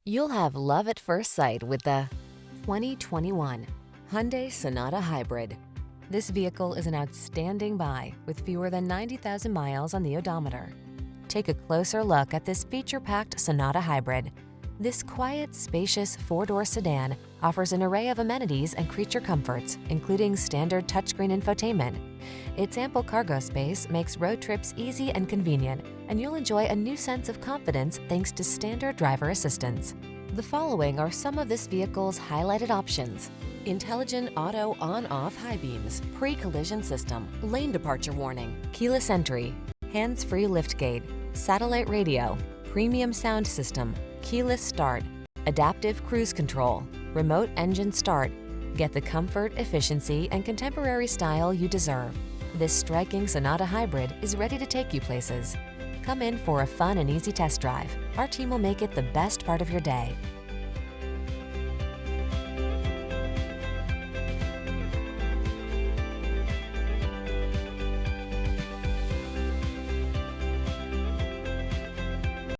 You'll have love at first sight with the 2021 Hyundai Sonata Hybrid. This vehicle is an outstanding buy with fewer than 90,000 miles on the odometer. Take a closer look at this feature-packed Sonata Hybrid. This quiet, spacious four-door sedan offers an array of amenities and creature comforts, including standard touchscreen infotainment. Its ample cargo space makes road trips easy and convenient, and you'll enjoy a new sense of confidence thanks to standard driver assistance. The following are some of this vehicle's highlighted options: intelligent auto on-off high beams, pre-collision system, lane departure warning, keyless entry, hands-free liftgate, satellite radio, premium sound system, keyless start, adaptive cruise control, remote engine start. Get the comfort, efficiency, and contemporary style you deserve. This striking Sonata Hybrid is ready to take you places. Come in for a fun and easy test drive. Our team will make it the best part of your day.